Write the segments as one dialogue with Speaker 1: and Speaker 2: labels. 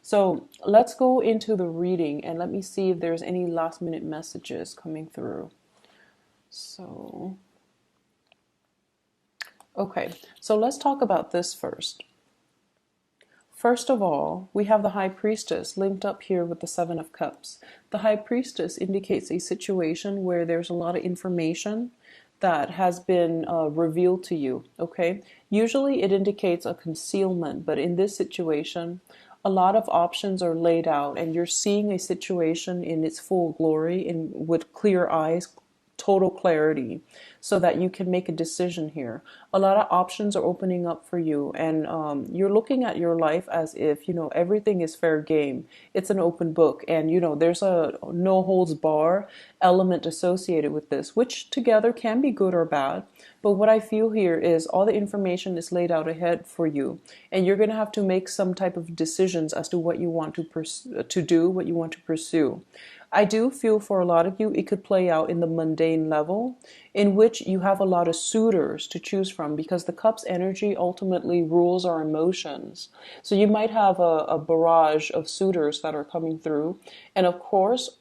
Speaker 1: So let's go into the reading and let me see if there's any last minute messages coming through. So, okay, so let's talk about this first. First of all, we have the High Priestess linked up here with the Seven of Cups. The High Priestess indicates a situation where there's a lot of information that has been revealed to you, okay? Usually it indicates a concealment, but in this situation, a lot of options are laid out and you're seeing a situation in its full glory and with clear eyes, total clarity, so that you can make a decision here. A lot of options are opening up for you, and you're looking at your life as if, everything is fair game. It's an open book, and, there's a no holds bar element associated with this, which together can be good or bad. But what I feel here is all the information is laid out ahead for you, and you're going to have to make some type of decisions as to what you want to do, what you want to pursue. I do feel for a lot of you, it could play out in the mundane level in which you have a lot of suitors to choose from, because the cup's energy ultimately rules our emotions. So you might have a barrage of suitors that are coming through. And of course,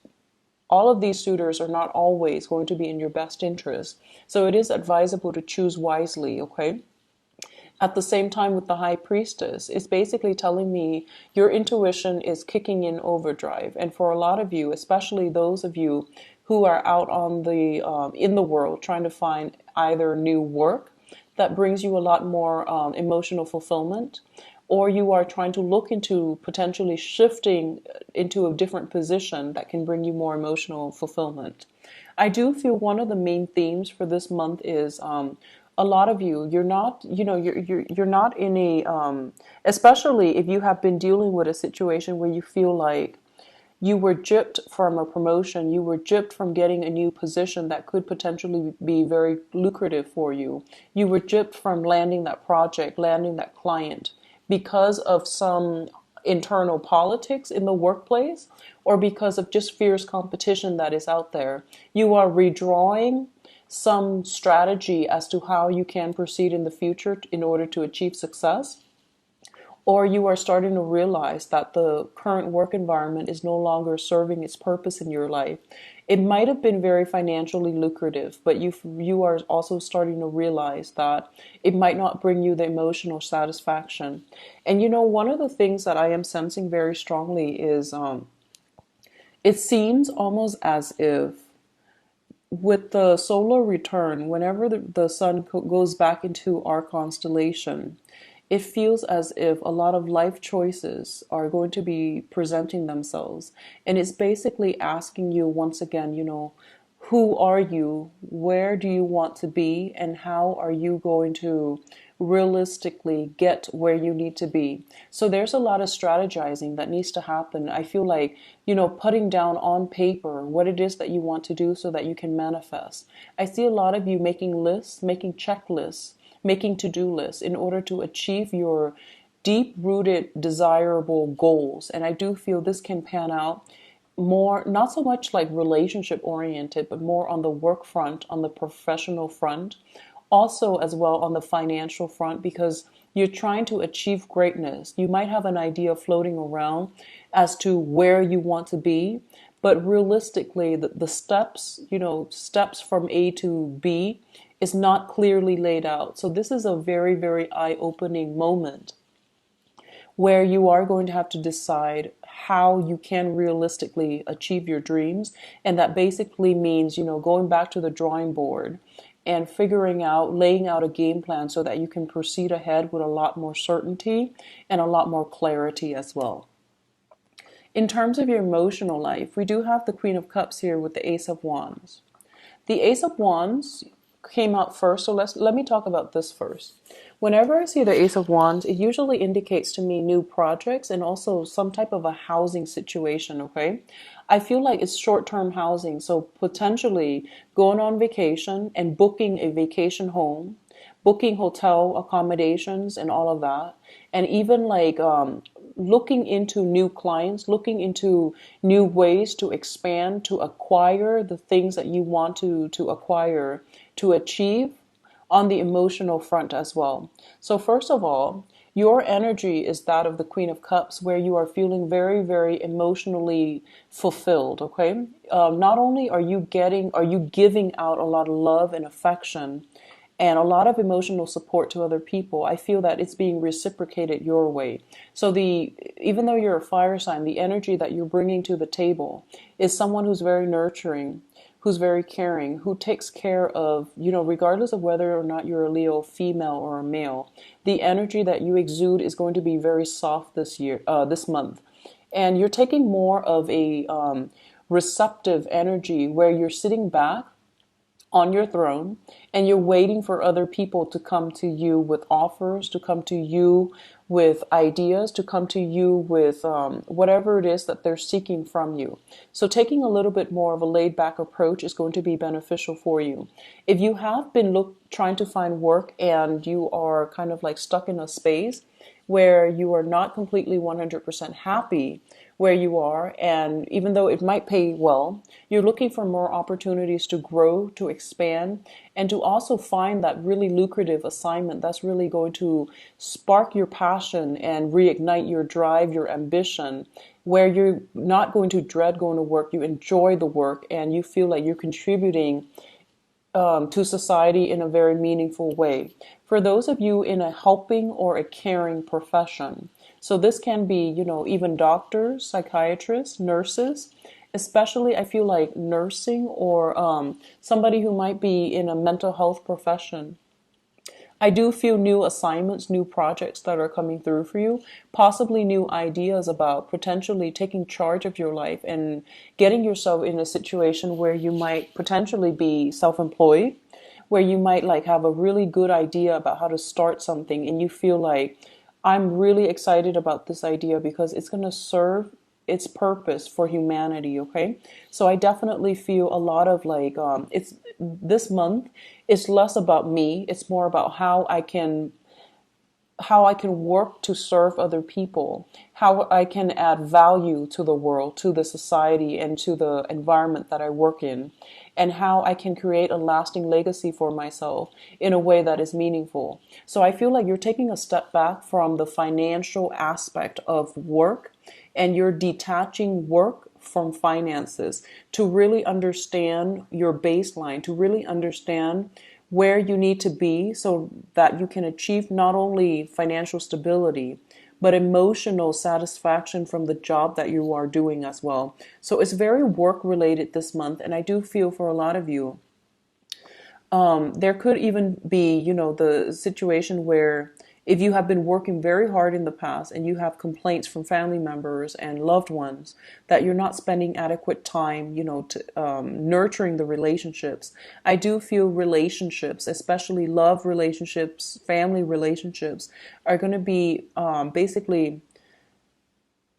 Speaker 1: all of these suitors are not always going to be in your best interest. So it is advisable to choose wisely, okay? At the same time, with the High Priestess, it's basically telling me your intuition is kicking in overdrive. And for a lot of you, especially those of you who are out on the in the world trying to find either new work that brings you a lot more emotional fulfillment, or you are trying to look into potentially shifting into a different position that can bring you more emotional fulfillment. I do feel one of the main themes for this month is a lot of you, you're not, you're not in a, especially if you have been dealing with a situation where you feel like you were gypped from a promotion, you were gypped from getting a new position that could potentially be very lucrative for you. You were gypped from landing that project, landing that client because of some internal politics in the workplace or because of just fierce competition that is out there. You are redrawing some strategy as to how you can proceed in the future in order to achieve success, or you are starting to realize that the current work environment is no longer serving its purpose in your life. It might have been very financially lucrative, but you are also starting to realize that it might not bring you the emotional satisfaction. And one of the things that I am sensing very strongly is it seems almost as if with the solar return, whenever the sun goes back into our constellation, it feels as if a lot of life choices are going to be presenting themselves. And it's basically asking you once again, who are you? Where do you want to be? And how are you going to realistically get where you need to be? So there's a lot of strategizing that needs to happen. I feel like, putting down on paper what it is that you want to do so that you can manifest. I see a lot of you making lists, making checklists, making to-do lists in order to achieve your deep-rooted, desirable goals. And I do feel this can pan out more, not so much like relationship oriented, but more on the work front, on the professional front, also as well on the financial front, because you're trying to achieve greatness. You might have an idea floating around as to where you want to be, but realistically, the steps, steps from A to B is not clearly laid out. So this is a very, very eye-opening moment where you are going to have to decide how you can realistically achieve your dreams. And that basically means, going back to the drawing board and figuring out, laying out a game plan so that you can proceed ahead with a lot more certainty and a lot more clarity as well. In terms of your emotional life, we do have the Queen of Cups here with the Ace of Wands. The Ace of Wands came out first, so let me talk about this first. Whenever I see the Ace of Wands, it usually indicates to me new projects and also some type of a housing situation, okay? I feel like it's short-term housing, so potentially going on vacation and booking a vacation home, booking hotel accommodations and all of that, and even like looking into new clients, looking into new ways to expand, to acquire the things that you want to acquire, to achieve on the emotional front as well. So first of all, Your energy is that of the Queen of Cups, where you are feeling very, very emotionally fulfilled. Okay. Not only are you giving out a lot of love and affection and a lot of emotional support to other people, I feel that it's being reciprocated your way. So even though you're a fire sign, the energy that you're bringing to the table is someone who's very nurturing, who's very caring, who takes care of, regardless of whether or not you're a Leo female or a male, the energy that you exude is going to be very soft this month. And you're taking more of a receptive energy where you're sitting back on your throne and you're waiting for other people to come to you with offers, to come to you with ideas, to come to you with whatever it is that they're seeking from you. So taking a little bit more of a laid back approach is going to be beneficial for you. If you have been trying to find work and you are kind of like stuck in a space where you are not completely 100% happy where you are, and even though it might pay well, you're looking for more opportunities to grow, to expand, and to also find that really lucrative assignment that's really going to spark your passion and reignite your drive, your ambition, where you're not going to dread going to work, you enjoy the work, and you feel like you're contributing to society in a very meaningful way. For those of you in a helping or a caring profession, so this can be, even doctors, psychiatrists, nurses, especially I feel like nursing or somebody who might be in a mental health profession. I do feel new assignments, new projects that are coming through for you, possibly new ideas about potentially taking charge of your life and getting yourself in a situation where you might potentially be self-employed, where you might like have a really good idea about how to start something and you feel like I'm really excited about this idea because it's going to serve its purpose for humanity. Okay, so I definitely feel a lot of like it's this month. It's less about me. It's more about how I can work to serve other people, how I can add value to the world, to the society, and to the environment that I work in, and how I can create a lasting legacy for myself in a way that is meaningful. So I feel like you're taking a step back from the financial aspect of work and you're detaching work from finances to really understand your baseline, to really understand where you need to be so that you can achieve not only financial stability, but emotional satisfaction from the job that you are doing as well. So it's very work related this month. And I do feel for a lot of you, there could even be, the situation where if you have been working very hard in the past and you have complaints from family members and loved ones that you're not spending adequate time, to nurturing the relationships. I do feel relationships, especially love relationships, family relationships, are going to be basically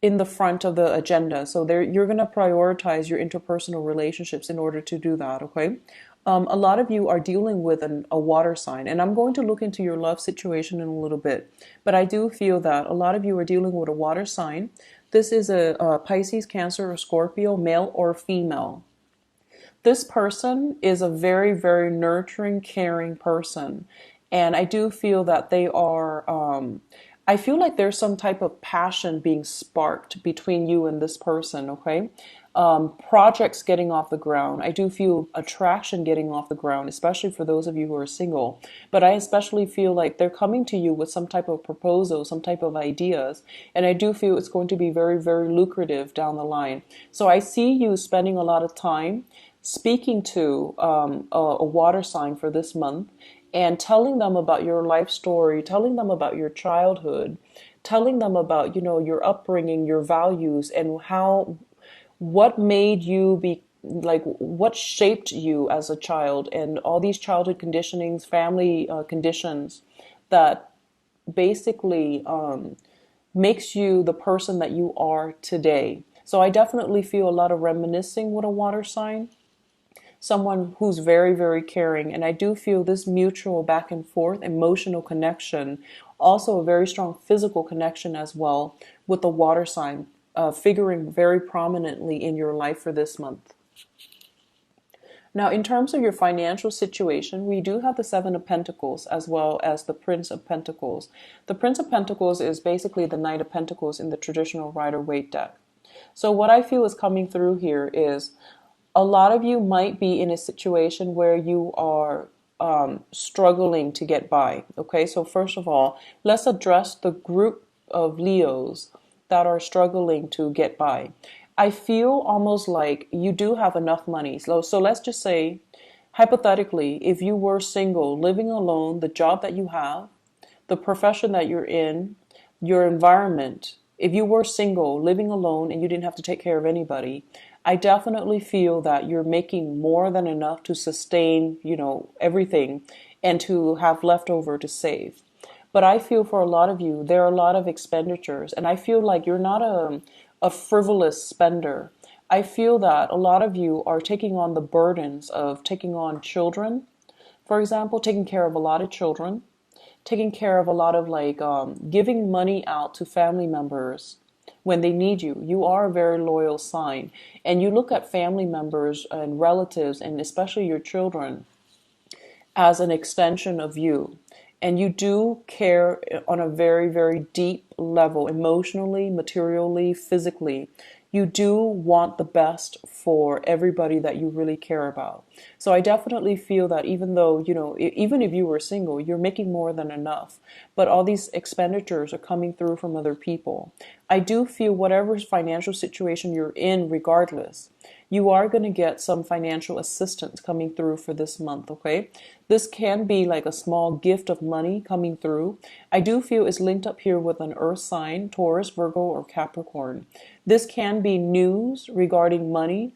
Speaker 1: in the front of the agenda. So you're going to prioritize your interpersonal relationships in order to do that, okay? A lot of you are dealing with a water sign, and I'm going to look into your love situation in a little bit. But I do feel that a lot of you are dealing with a water sign. This is a Pisces, Cancer, or Scorpio, male or female. This person is a very, very nurturing, caring person. And I do feel that they are, I feel like there's some type of passion being sparked between you and this person, okay? Projects getting off the ground. I do feel attraction getting off the ground, especially for those of you who are single. But I especially feel like they're coming to you with some type of proposal, some type of ideas. And I do feel it's going to be very, very lucrative down the line. So I see you spending a lot of time speaking to a water sign for this month and telling them about your life story, telling them about your childhood, telling them about, your upbringing, your values, and what made you be like, what shaped you as a child, and all these childhood conditionings, family conditions that basically makes you the person that you are today. So I definitely feel a lot of reminiscing with a water sign, someone who's very, very caring. And I do feel this mutual back and forth emotional connection, also a very strong physical connection as well with the water sign, figuring very prominently in your life for this month. Now, in terms of your financial situation, we do have the Seven of Pentacles as well as the Prince of Pentacles. The Prince of Pentacles is basically the Knight of Pentacles in the traditional Rider-Waite deck. So what I feel is coming through here is a lot of you might be in a situation where you are struggling to get by. Okay, so first of all, let's address the group of Leos that are struggling to get by. I feel almost like you do have enough money. So let's just say, hypothetically, if you were single, living alone, the job that you have, the profession that you're in, your environment, if you were single, living alone, and you didn't have to take care of anybody, I definitely feel that you're making more than enough to sustain, everything and to have leftover to save. But I feel for a lot of you, there are a lot of expenditures, and I feel like you're not a frivolous spender. I feel that a lot of you are taking on the burdens of taking on children, for example, taking care of a lot of children, taking care of a lot of giving money out to family members when they need you. You are a very loyal sign, and you look at family members and relatives, and especially your children, as an extension of you. And you do care on a very, very deep level, emotionally, materially, physically. You do want the best for everybody that you really care about. So I definitely feel that even though, even if you were single, you're making more than enough. But all these expenditures are coming through from other people. I do feel whatever financial situation you're in, regardless, you are going to get some financial assistance coming through for this month, okay? This can be like a small gift of money coming through. I do feel it's linked up here with an earth sign, Taurus, Virgo, or Capricorn. This can be news regarding money.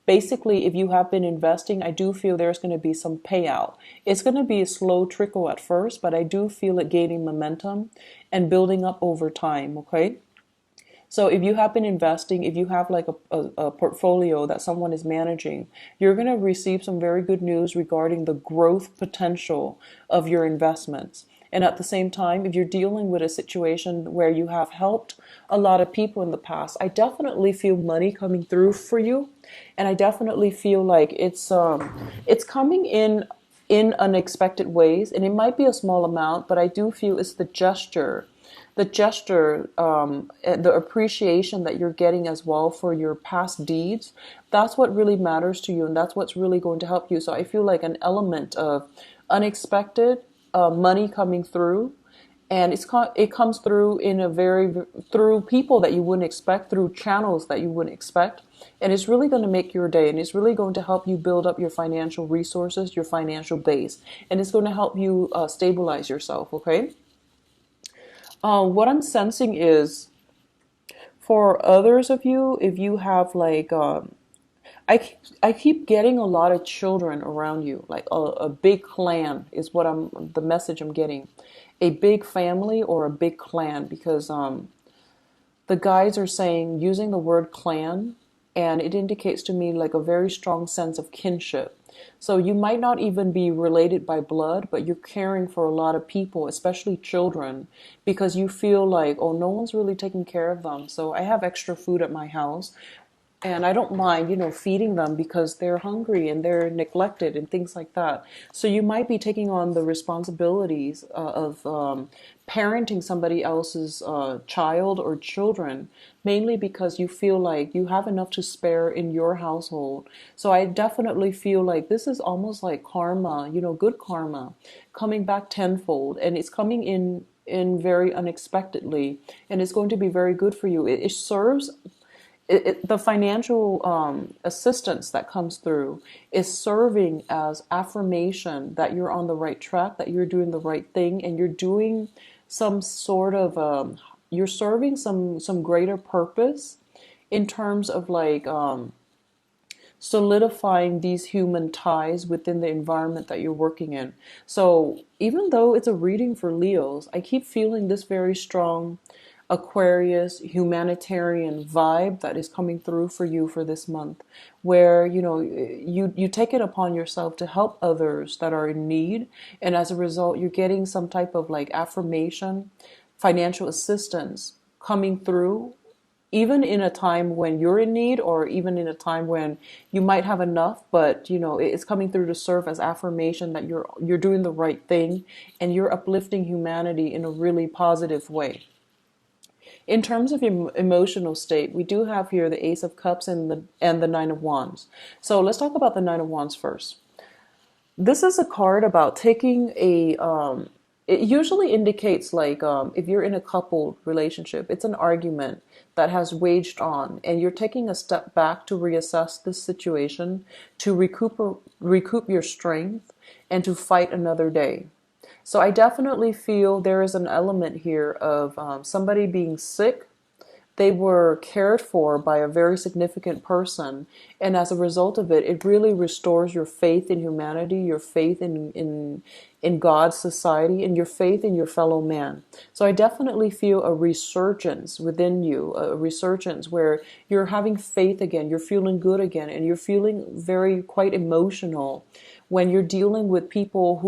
Speaker 1: Basically, if you have been investing, I do feel there's going to be some payout. It's going to be a slow trickle at first, but I do feel it gaining momentum and building up over time, okay? So if you have been investing, if you have like a portfolio that someone is managing, you're going to receive some very good news regarding the growth potential of your investments. And at the same time, if you're dealing with a situation where you have helped a lot of people in the past, I definitely feel money coming through for you. And I definitely feel like it's coming in unexpected ways. And it might be a small amount, but I do feel it's the appreciation that you're getting as well for your past deeds. That's what really matters to you, and that's what's really going to help you. So I feel like an element of unexpected money coming through, and it comes through through people that you wouldn't expect, through channels that you wouldn't expect, and it's really going to make your day, and it's really going to help you build up your financial resources, your financial base, and it's going to help you stabilize yourself. Okay. What I'm sensing is for others of you, if you have I keep getting a lot of children around you, like a big clan is the message I'm getting, a big family or a big clan, because the guides are saying using the word clan, and it indicates to me like a very strong sense of kinship. So you might not even be related by blood, but you're caring for a lot of people, especially children, because you feel like, oh, no one's really taking care of them. So I have extra food at my house, and I don't mind, feeding them because they're hungry and they're neglected and things like that. So you might be taking on the responsibilities of parenting somebody else's child or children, mainly because you feel like you have enough to spare in your household. So I definitely feel like this is almost like karma, good karma, coming back tenfold, and it's coming in very unexpectedly, and it's going to be very good for you. It serves the financial assistance that comes through is serving as affirmation that you're on the right track, that you're doing the right thing, and you're doing some sort of you're serving some greater purpose in terms of solidifying these human ties within the environment that you're working in. So even though it's a reading for Leos, I keep feeling this very strong Aquarius humanitarian vibe that is coming through for you for this month, where you take it upon yourself to help others that are in need, and as a result you're getting some type of affirmation, financial assistance coming through even in a time when you're in need, or even in a time when you might have enough, but it's coming through to serve as affirmation that you're doing the right thing and you're uplifting humanity in a really positive way. In terms of emotional state, we do have here the Ace of Cups and the Nine of Wands. So let's talk about the Nine of Wands first. This is a card about taking it usually indicates like if you're in a coupled relationship, it's an argument that has waged on and you're taking a step back to reassess this situation, to recoup your strength and to fight another day. So I definitely feel there is an element here of somebody being sick. They were cared for by a very significant person, and as a result of it, it really restores your faith in humanity, your faith in God's society, and your faith in your fellow man. So I definitely feel a resurgence within you, a resurgence where you're having faith again, you're feeling good again, and you're feeling very quite emotional when you're dealing with people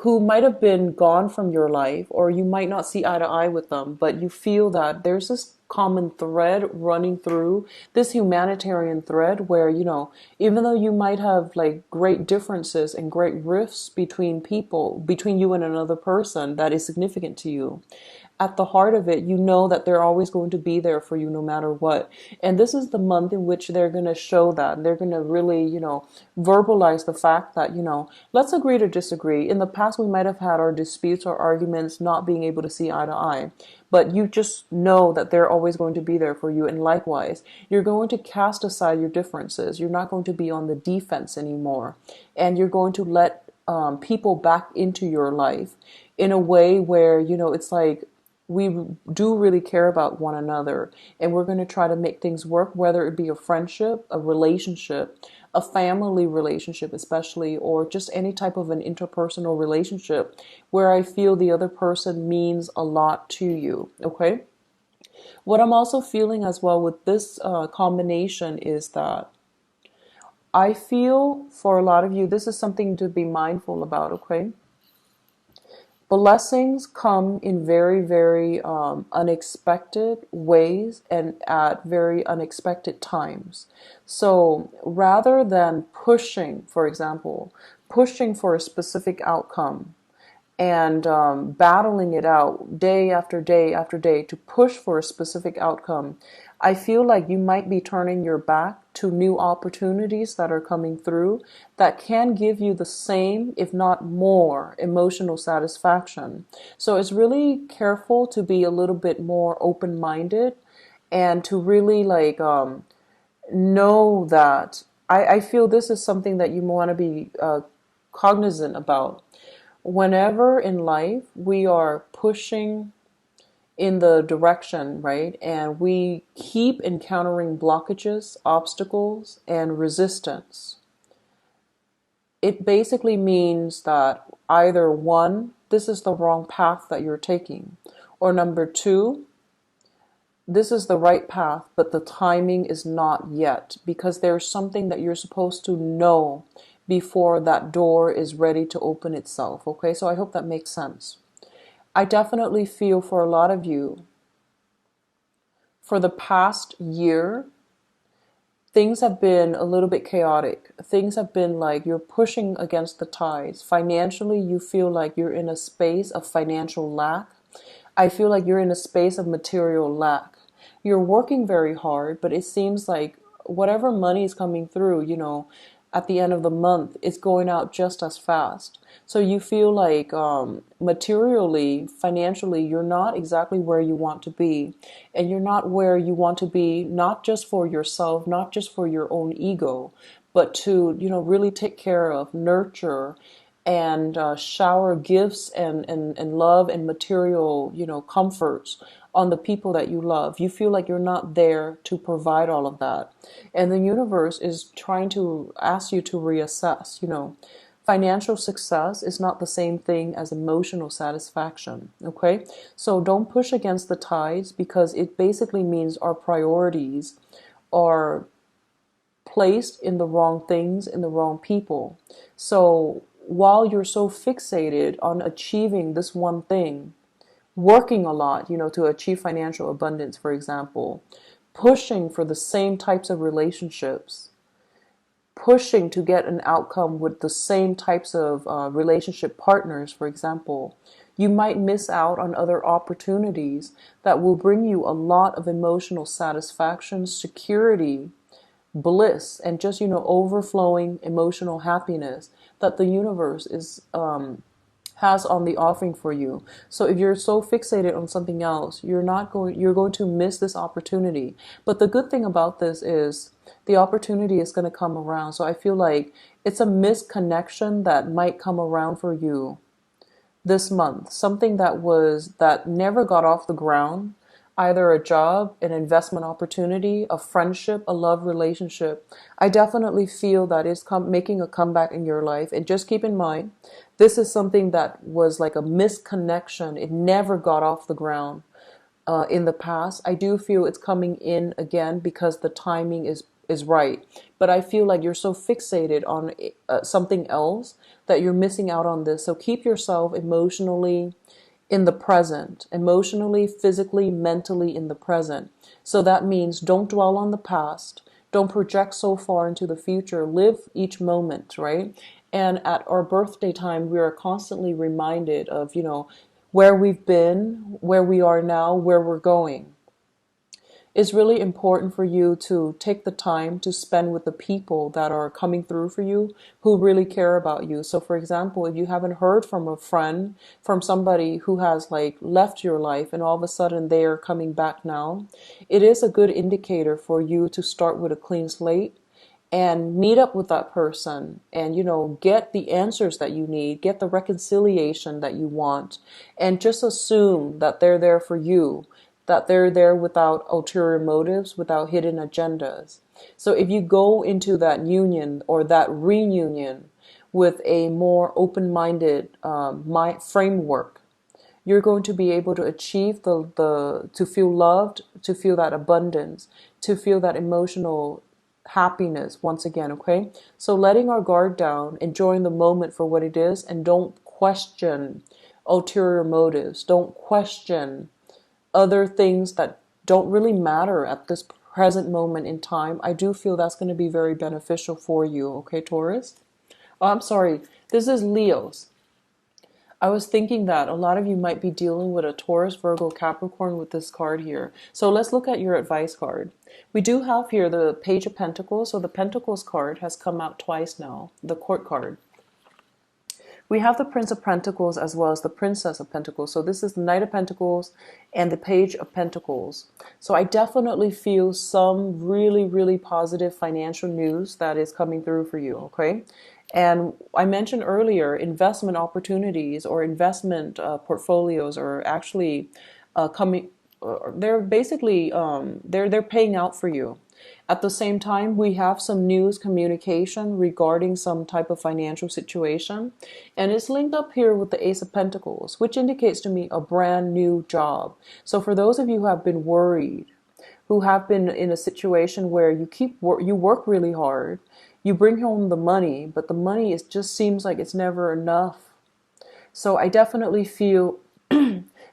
Speaker 1: who might have been gone from your life, or you might not see eye to eye with them, but you feel that there's this common thread running through, this humanitarian thread where, even though you might have like great differences and great rifts between people, between you and another person that is significant to you, at the heart of it, you know that they're always going to be there for you no matter what. And this is the month in which they're going to show that. They're going to really, verbalize the fact that, let's agree to disagree. In the past, we might have had our disputes or arguments, not being able to see eye to eye. But you just know that they're always going to be there for you. And likewise, you're going to cast aside your differences. You're not going to be on the defense anymore. And you're going to let people back into your life in a way where, it's like, we do really care about one another, and we're going to try to make things work, whether it be a friendship, a relationship, a family relationship especially, or just any type of an interpersonal relationship where I feel the other person means a lot to you. Okay. What I'm also feeling as well with this combination is that I feel for a lot of you, this is something to be mindful about. Okay. Blessings come in very, very unexpected ways and at very unexpected times. So rather than pushing, for example, pushing for a specific outcome, and battling it out day after day after day to push for a specific outcome, I feel like you might be turning your back to new opportunities that are coming through that can give you the same, if not more, emotional satisfaction. So it's really careful to be a little bit more open-minded and to really know that I feel this is something that you want to be cognizant about. Whenever in life we are pushing in the direction, right, and we keep encountering blockages, obstacles, and resistance, it basically means that either one, this is the wrong path that you're taking, or number two, this is the right path, but the timing is not yet, because there's something that you're supposed to know before that door is ready to open itself. Okay, so I hope that makes sense. I definitely feel for a lot of you, for the past year, things have been a little bit chaotic. Things have been like you're pushing against the tides. Financially, you feel like you're in a space of financial lack. I feel like you're in a space of material lack. You're working very hard, but it seems like whatever money is coming through, at the end of the month, it's going out just as fast. So you feel like materially, financially, you're not exactly where you want to be. And you're not where you want to be, not just for yourself, not just for your own ego, but to, really take care of, nurture, and shower gifts and love and material, comforts on the people that you love. You feel like you're not there to provide all of that. And the universe is trying to ask you to reassess, financial success is not the same thing as emotional satisfaction. Okay. So don't push against the tides, because it basically means our priorities are placed in the wrong things, in the wrong people. So while you're so fixated on achieving this one thing, working a lot, to achieve financial abundance, for example, pushing for the same types of relationships, pushing to get an outcome with the same types of relationship partners, for example, you might miss out on other opportunities that will bring you a lot of emotional satisfaction, security, bliss, and just, overflowing emotional happiness that the universe is has on the offering for you. So if you're so fixated on something else, you're going to miss this opportunity. But the good thing about this is the opportunity is going to come around. So I feel like it's a misconnection that might come around for you this month. Something that never got off the ground, either a job, an investment opportunity, a friendship, a love relationship. I definitely feel that it's making a comeback in your life. And just keep in mind, this is something that was like a misconnection. It never got off the ground in the past. I do feel it's coming in again because the timing is right. But I feel like you're so fixated on something else that you're missing out on this. So keep yourself emotionally in the present, emotionally, physically, mentally in the present. So that means don't dwell on the past. Don't project so far into the future. Live each moment, right? And at our birthday time, we are constantly reminded of, where we've been, where we are now, where we're going. It's really important for you to take the time to spend with the people that are coming through for you, who really care about you. So for example, if you haven't heard from a friend, from somebody who has like left your life and all of a sudden they are coming back now, it is a good indicator for you to start with a clean slate and meet up with that person and, get the answers that you need, get the reconciliation that you want, and just assume that they're there for you, that they're there without ulterior motives, without hidden agendas. So if you go into that union or that reunion with a more open-minded framework, you're going to be able to achieve to feel loved, to feel that abundance, to feel that emotional happiness once again, okay? So letting our guard down, enjoying the moment for what it is, and don't question ulterior motives. Don't question other things that don't really matter at this present moment in time. I do feel that's going to be very beneficial for you, okay, Taurus? Oh, I'm sorry. This is Leo's. I was thinking that a lot of you might be dealing with a Taurus, Virgo, Capricorn with this card here. So let's look at your advice card. We do have here the Page of Pentacles. So the Pentacles card has come out twice now, the Court card. We have the Prince of Pentacles as well as the Princess of Pentacles. So this is the Knight of Pentacles and the Page of Pentacles. So I definitely feel some really, really positive financial news that is coming through for you, okay? And I mentioned earlier, investment opportunities or investment portfolios are actually coming. They're basically they're paying out for you. At the same time, we have some news communication regarding some type of financial situation, and it's linked up here with the Ace of Pentacles, which indicates to me a brand new job. So for those of you who have been worried, who have been in a situation where you work really hard, you bring home the money, but the money just seems like it's never enough. So I definitely feel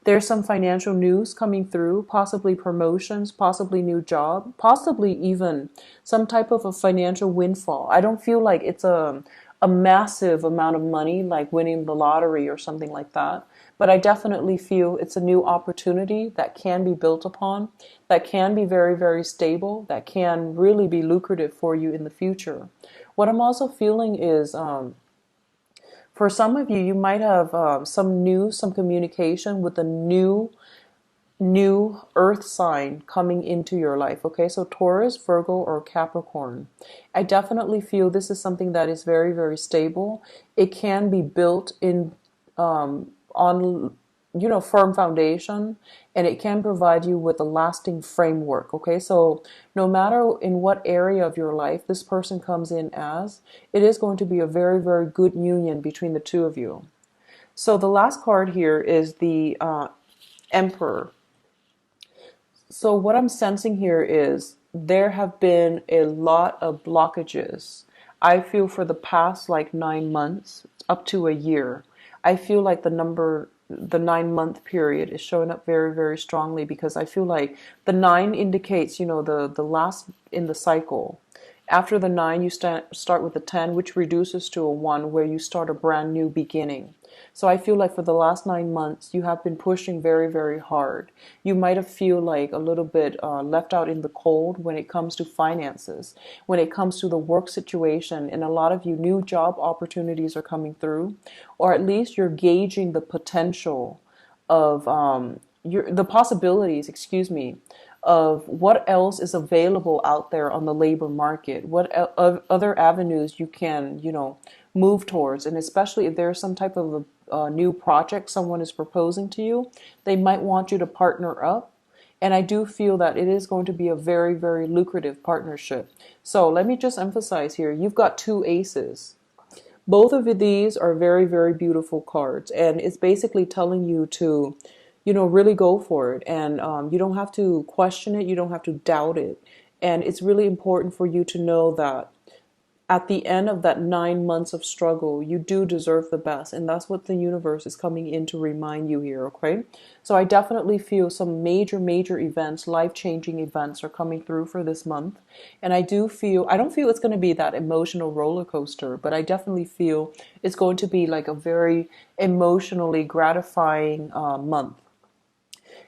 Speaker 1: there's some financial news coming through, possibly promotions, possibly new job, possibly even some type of a financial windfall. I don't feel like it's a massive amount of money, like winning the lottery or something like that. But I definitely feel it's a new opportunity that can be built upon, that can be very, very stable, that can really be lucrative for you in the future. What I'm also feeling is, for some of you, you might have some communication with a new earth sign coming into your life. Okay, so Taurus, Virgo, or Capricorn. I definitely feel this is something that is very, very stable. It can be built in on firm foundation, and it can provide you with a lasting framework. Okay, so no matter in what area of your life this person comes in as, it is going to be a very, very good union between the two of you. So the last card here is the Emperor. So what I'm sensing here is there have been a lot of blockages. I feel for the past like 9 months, up to a year. I feel like the number the 9 month period is showing up very, very strongly, because I feel like the 9 indicates, the last in the cycle. After the 9, you start with the 10, which reduces to a 1, where you start a brand new beginning. So I feel like for the last 9 months, you have been pushing very, very hard. You might have feel like a little bit left out in the cold when it comes to finances, when it comes to the work situation, and a lot of you, new job opportunities are coming through, or at least you're gauging the potential of the possibilities, excuse me, of what else is available out there on the labor market, what other avenues you can, move towards. And especially if there's some type of a new project someone is proposing to you, they might want you to partner up. And I do feel that it is going to be a very, very lucrative partnership. So let me just emphasize here, you've got 2 aces. Both of these are very, very beautiful cards. And it's basically telling you to, really go for it. And you don't have to question it. You don't have to doubt it. And it's really important for you to know that at the end of that 9 months of struggle, you do deserve the best. And that's what the universe is coming in to remind you here, okay? So I definitely feel some major, major events, life-changing events are coming through for this month. And I don't feel it's going to be that emotional roller coaster, but I definitely feel it's going to be like a very emotionally gratifying month.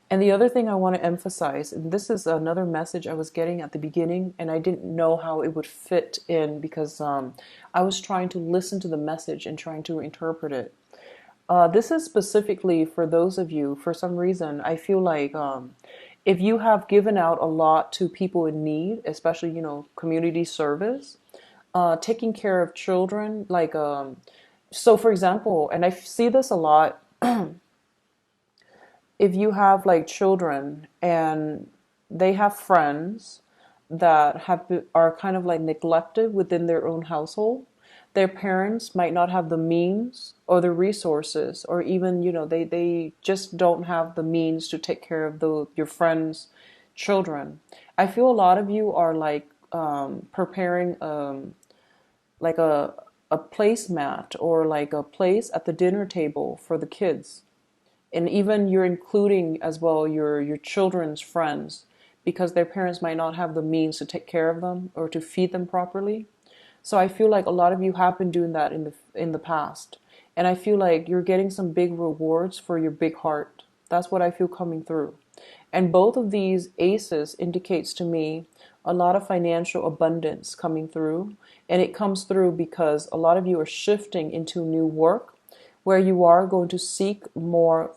Speaker 1: And the other thing I want to emphasize, and this is another message I was getting at the beginning, and I didn't know how it would fit in, because I was trying to listen to the message and trying to interpret it. This is specifically for those of you, for some reason, I feel like if you have given out a lot to people in need, especially, community service, taking care of children, like, so for example, and I see this a lot, if you have like children and they have friends that are kind of like neglected within their own household, their parents might not have the means or the resources, or even, they just don't have the means to take care of your friends' children. I feel a lot of you are like preparing like a placemat, or like a place at the dinner table for the kids. And even you're including as well your children's friends, because their parents might not have the means to take care of them or to feed them properly. So I feel like a lot of you have been doing that in the past. And I feel like you're getting some big rewards for your big heart. That's what I feel coming through. And both of these aces indicates to me a lot of financial abundance coming through. And it comes through because a lot of you are shifting into new work, where you are going to seek more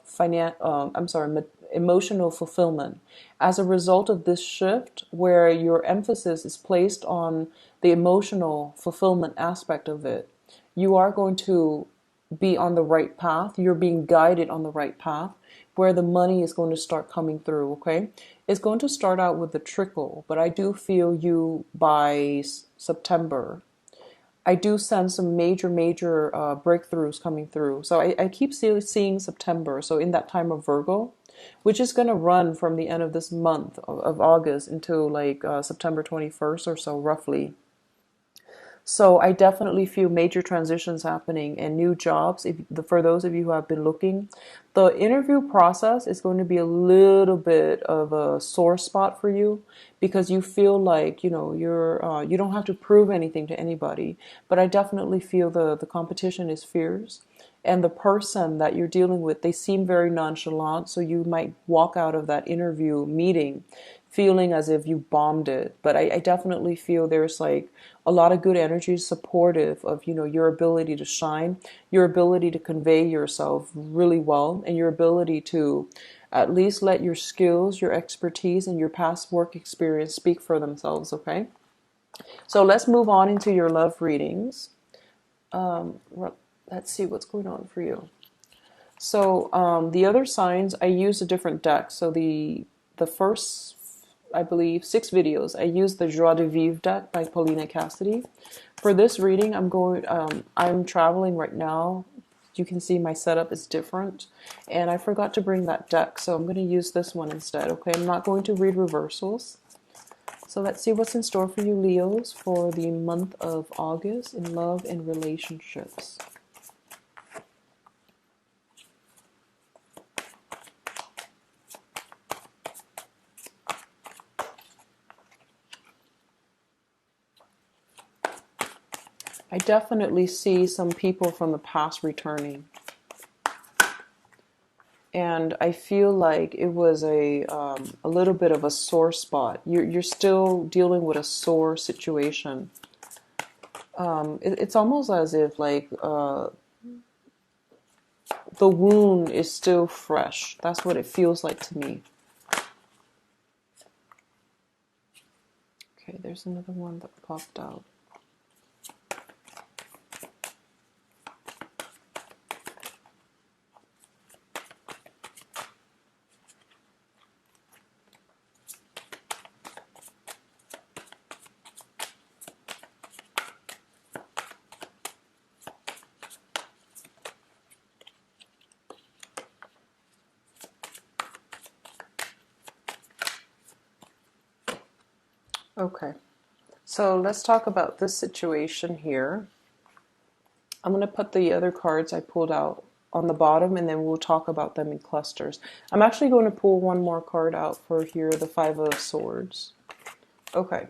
Speaker 1: emotional fulfillment. As a result of this shift, where your emphasis is placed on the emotional fulfillment aspect of it, you are going to be on the right path. You're being guided on the right path, where the money is going to start coming through, okay? It's going to start out with a trickle, but I do feel you by September, I do sense some major, major breakthroughs coming through. So I keep seeing September. So in that time of Virgo, which is going to run from the end of this month of August until like September 21st or so, roughly. So I definitely feel major transitions happening and new jobs. For those of you who have been looking, the interview process is going to be a little bit of a sore spot for you, because you feel like, you don't have to prove anything to anybody. But I definitely feel the competition is fierce. And the person that you're dealing with, they seem very nonchalant. So you might walk out of that interview meeting feeling as if you bombed it. But I definitely feel there's like a lot of good energy supportive of, your ability to shine, your ability to convey yourself really well, and your ability to at least let your skills, your expertise, and your past work experience speak for themselves, okay? So let's move on into your love readings. Let's see what's going on for you. So the other signs, I used a different deck. So the first, I believe, 6 videos, I used the Joie de Vivre deck by Paulina Cassidy. For this reading, I'm traveling right now. You can see my setup is different, and I forgot to bring that deck, so I'm going to use this one instead, okay? I'm not going to read reversals. So let's see what's in store for you, Leos, for the month of August in love and relationships. I definitely see some people from the past returning. And I feel like it was a little bit of a sore spot. You're still dealing with a sore situation. It's almost as if like the wound is still fresh. That's what it feels like to me. Okay, there's another one that popped out. Okay, so let's talk about this situation here. I'm going to put the other cards I pulled out on the bottom, and then we'll talk about them in clusters. I'm actually going to pull one more card out for here, the Five of Swords. Okay.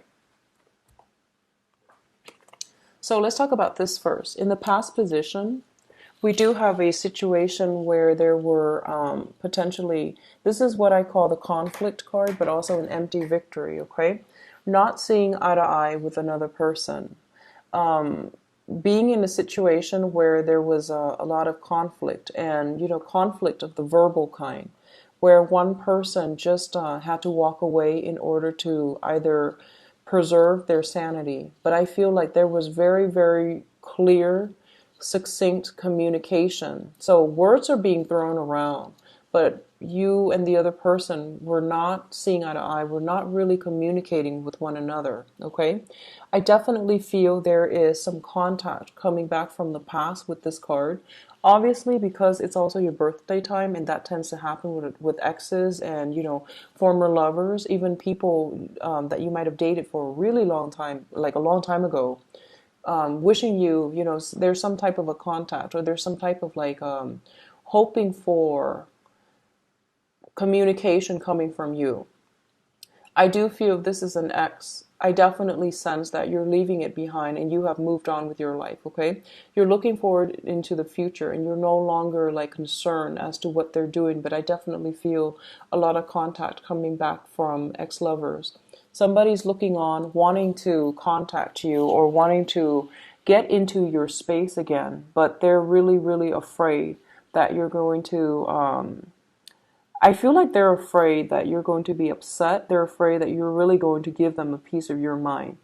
Speaker 1: So let's talk about this first. In the past position, we do have a situation where there were potentially, this is what I call the conflict card, but also an empty victory, okay? Not seeing eye to eye with another person. Being in a situation where there was a lot of conflict, and, conflict of the verbal kind, where one person just had to walk away in order to either preserve their sanity. But I feel like there was very, very clear, succinct communication. So words are being thrown around, but you and the other person were not seeing eye to eye. We're not really communicating with one another, okay? I definitely feel there is some contact coming back from the past with this card. Obviously, because it's also your birthday time, and that tends to happen with exes and, former lovers, even people that you might have dated for a really long time, like a long time ago, wishing you, there's some type of a contact, or there's some type of like hoping for communication coming from you. I do feel this is an ex. I definitely sense that you're leaving it behind and you have moved on with your life, okay? You're looking forward into the future, and you're no longer like concerned as to what they're doing, but I definitely feel a lot of contact coming back from ex-lovers. Somebody's looking on, wanting to contact you or wanting to get into your space again, but they're really, really afraid that you're going to I feel like they're afraid that you're going to be upset. They're afraid that you're really going to give them a piece of your mind.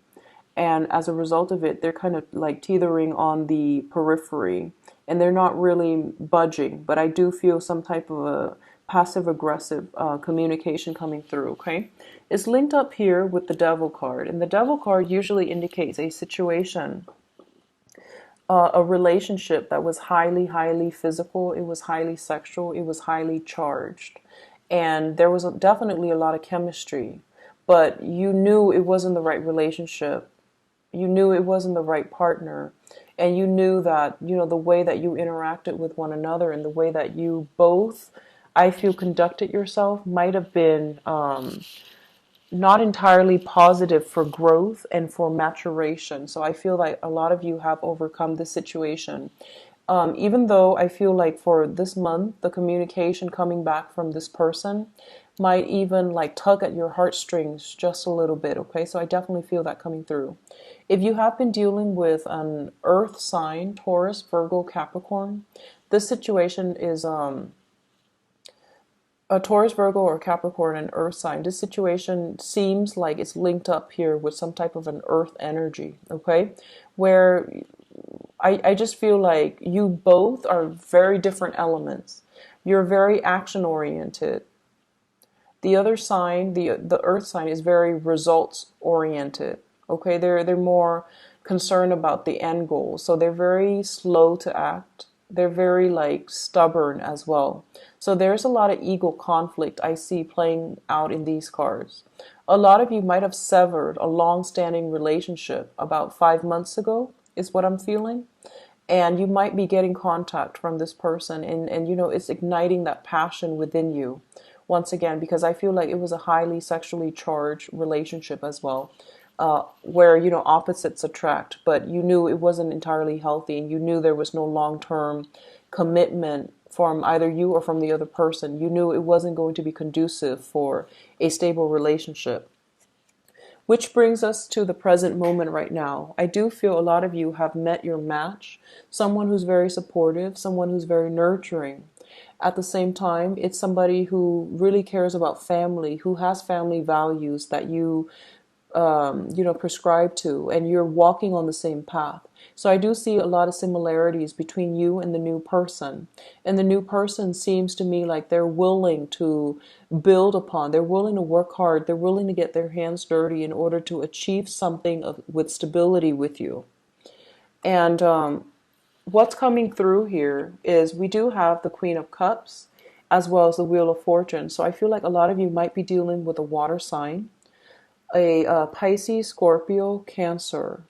Speaker 1: And as a result of it, they're kind of like teetering on the periphery, and they're not really budging. But I do feel some type of a passive aggressive communication coming through, okay? It's linked up here with the Devil card. And the Devil card usually indicates a situation, a relationship that was highly, highly physical. It was highly sexual. It was highly charged. And there was definitely a lot of chemistry. But you knew it wasn't the right relationship. You knew it wasn't the right partner. And you knew that, the way that you interacted with one another and the way that you both, I feel, conducted yourself might have been not entirely positive for growth and for maturation. So I feel like a lot of you have overcome this situation. Even though I feel like for this month, the communication coming back from this person might even like tug at your heartstrings just a little bit, okay? So I definitely feel that coming through. If you have been dealing with an earth sign, Taurus, Virgo, Capricorn, this situation is a Taurus, Virgo, or Capricorn, and earth sign. This situation seems like it's linked up here with some type of an earth energy, okay? Where I just feel like you both are very different elements. You're very action oriented. The other sign, the earth sign, is very results oriented. Okay, they're more concerned about the end goal. So they're very slow to act. They're very like stubborn as well. So there's a lot of ego conflict I see playing out in these cards. A lot of you might have severed a long-standing relationship about 5 months ago, is what I'm feeling. And you might be getting contact from this person, and it's igniting that passion within you once again, because I feel like it was a highly sexually charged relationship as well. where, you know, opposites attract, but you knew it wasn't entirely healthy, and you knew there was no long-term commitment from either you or from the other person. You knew it wasn't going to be conducive for a stable relationship. Which brings us to the present moment right now. I do feel a lot of you have met your match, someone who's very supportive, someone who's very nurturing. At the same time, it's somebody who really cares about family, who has family values that you know, prescribe to, and you're walking on the same path. So I do see a lot of similarities between you and the new person. And the new person seems to me like they're willing to build upon, they're willing to work hard, they're willing to get their hands dirty in order to achieve something with stability with you. And what's coming through here is we do have the Queen of Cups as well as the Wheel of Fortune. So I feel like a lot of you might be dealing with a water sign, a Pisces, Scorpio, Cancer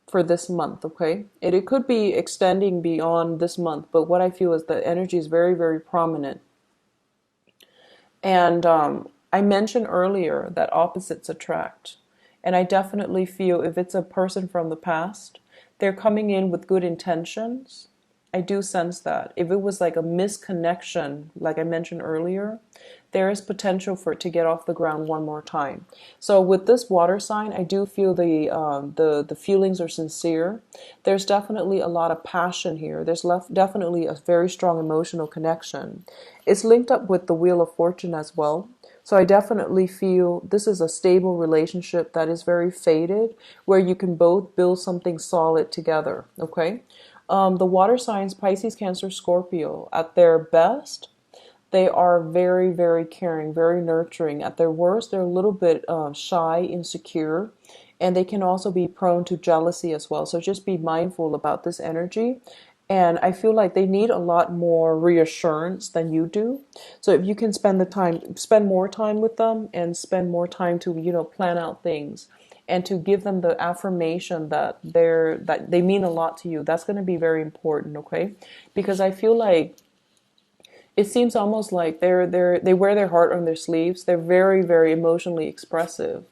Speaker 1: for this month, okay? It could be extending beyond this month, but what I feel is the energy is very, very prominent. And I mentioned earlier that opposites attract. And I definitely feel if it's a person from the past, they're coming in with good intentions. I do sense that. If it was like a misconnection, like I mentioned earlier, there is potential for it to get off the ground one more time. So with this water sign, I do feel the feelings are sincere. There's definitely a lot of passion here. There's definitely a very strong emotional connection. It's linked up with the Wheel of Fortune as well. So I definitely feel this is a stable relationship that is very fated, where you can both build something solid together, okay? The water signs, Pisces, Cancer, Scorpio, at their best, they are very, very caring, very nurturing. At their worst, they're a little bit shy, insecure, and they can also be prone to jealousy as well. So just be mindful about this energy. And I feel like they need a lot more reassurance than you do. So if you can spend more time with them and spend more time to, you know, plan out things and to give them the affirmation that they mean a lot to you, that's going to be very important, okay? Because I feel like it seems almost like they wear their heart on their sleeves. They're very, very emotionally expressive,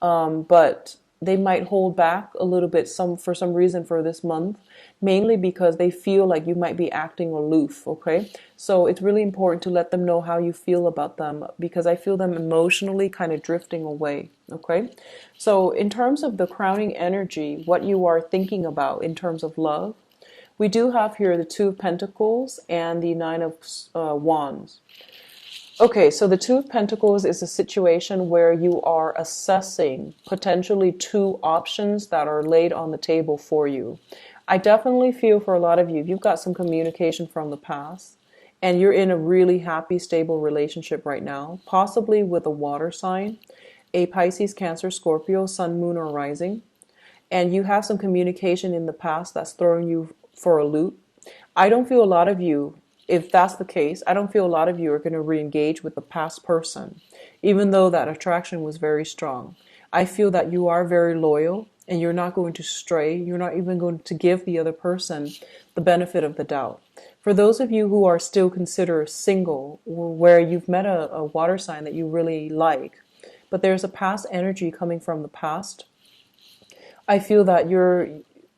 Speaker 1: but they might hold back a little bit for some reason for this month, mainly because they feel like you might be acting aloof, okay? So it's really important to let them know how you feel about them, because I feel them emotionally kind of drifting away, okay? So in terms of the crowning energy, what you are thinking about in terms of love, we do have here the Two of Pentacles and the Nine of Wands. Okay, so the Two of Pentacles is a situation where you are assessing potentially two options that are laid on the table for you. I definitely feel for a lot of you, you've got some communication from the past and you're in a really happy, stable relationship right now, possibly with a water sign, a Pisces, Cancer, Scorpio, Sun, Moon, or Rising. And you have some communication in the past that's throwing you for a loop. I don't feel a lot of you, if that's the case, I don't feel a lot of you are going to re-engage with the past person, even though that attraction was very strong. I feel that you are very loyal and you're not going to stray. You're not even going to give the other person the benefit of the doubt. For those of you who are still considered single, or where you've met a water sign that you really like, but there's a past energy coming from the past, I feel that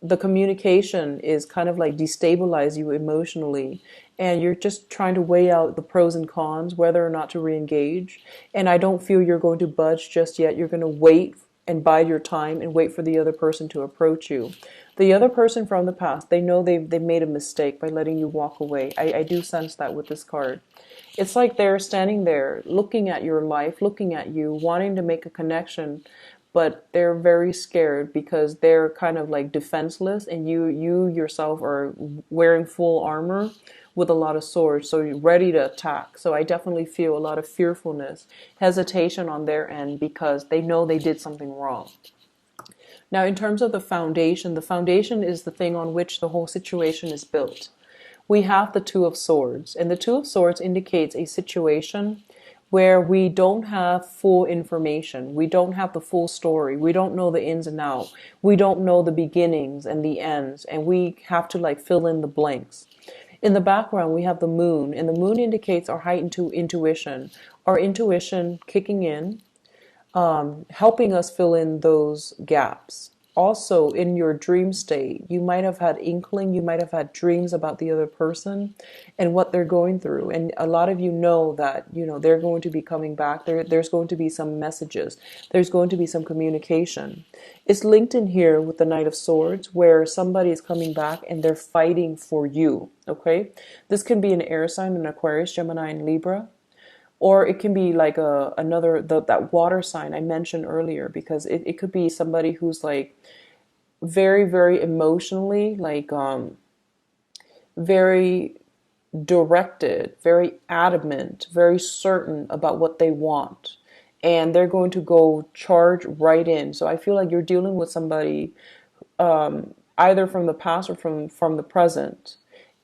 Speaker 1: the communication is kind of like destabilize you emotionally, and you're just trying to weigh out the pros and cons, whether or not to re-engage. And I don't feel you're going to budge just yet. You're going to wait and bide your time and wait for the other person to approach you. The other person from the past, they know they've made a mistake by letting you walk away. I do sense that with this card. It's like they're standing there looking at your life, looking at you, wanting to make a connection, but they're very scared because they're kind of like defenseless, and you yourself are wearing full armor with a lot of swords, so you're ready to attack. So I definitely feel a lot of fearfulness, hesitation on their end because they know they did something wrong. Now, in terms of the foundation is the thing on which the whole situation is built. We have the Two of Swords, and the Two of Swords indicates a situation where we don't have full information. We don't have the full story. We don't know the ins and outs. We don't know the beginnings and the ends, and we have to like fill in the blanks. In the background, we have the moon, and the moon indicates our heightened intuition, our intuition kicking in, helping us fill in those gaps. Also, in your dream state, you might have had inkling, you might have had dreams about the other person and what they're going through. And a lot of you know that, they're going to be coming back. There's going to be some messages. There's going to be some communication. It's linked in here with the Knight of Swords, where somebody is coming back and they're fighting for you. Okay. This can be an air sign, an Aquarius, Gemini, and Libra. Or it can be like that water sign I mentioned earlier, because it could be somebody who's like very, very emotionally, like very directed, very adamant, very certain about what they want. And they're going to go charge right in. So I feel like you're dealing with somebody either from the past or from the present,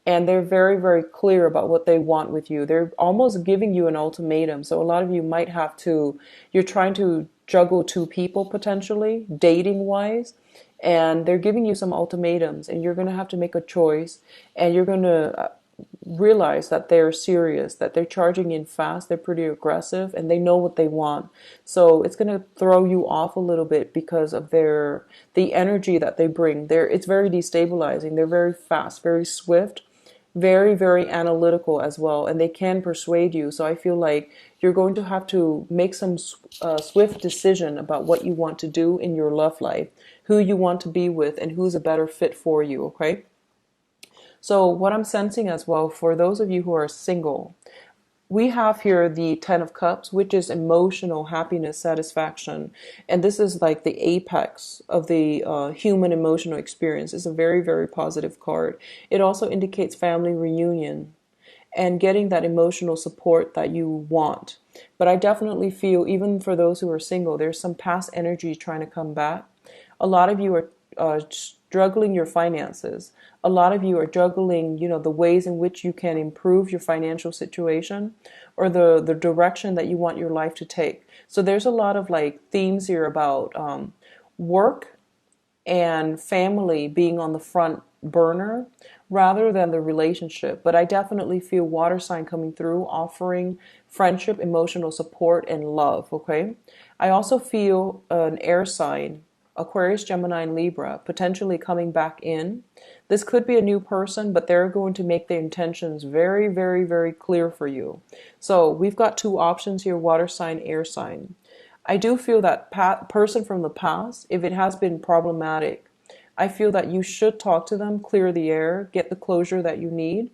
Speaker 1: and they're very, very clear about what they want with you. They're almost giving you an ultimatum. So a lot of you might have to, you're trying to juggle two people potentially, dating wise, and they're giving you some ultimatums, and you're going to have to make a choice, and you're going to realize that they're serious, that they're charging in fast, they're pretty aggressive, and they know what they want. So it's going to throw you off a little bit because of the energy that they bring. It's very destabilizing. They're very fast, very swift, very, very analytical as well, and they can persuade you. So I feel like you're going to have to make some swift decision about what you want to do in your love life, who you want to be with, and who's a better fit for you, okay? So what I'm sensing as well, for those of you who are single, we have here the Ten of Cups, which is emotional happiness, satisfaction. And this is like the apex of the human emotional experience. It's a very, very positive card. It also indicates family reunion and getting that emotional support that you want. But I definitely feel, even for those who are single, there's some past energy trying to come back. A lot of you are juggling your finances. A lot of you are juggling, the ways in which you can improve your financial situation, or the direction that you want your life to take. So there's a lot of like themes here about work and family being on the front burner rather than the relationship. But I definitely feel water sign coming through, offering friendship, emotional support, and love. Okay. I also feel an air sign, Aquarius, Gemini, and Libra, potentially coming back in. This could be a new person, but they're going to make their intentions very, very, very clear for you. So we've got two options here, water sign, air sign. I do feel that person from the past, if it has been problematic, I feel that you should talk to them, clear the air, get the closure that you need,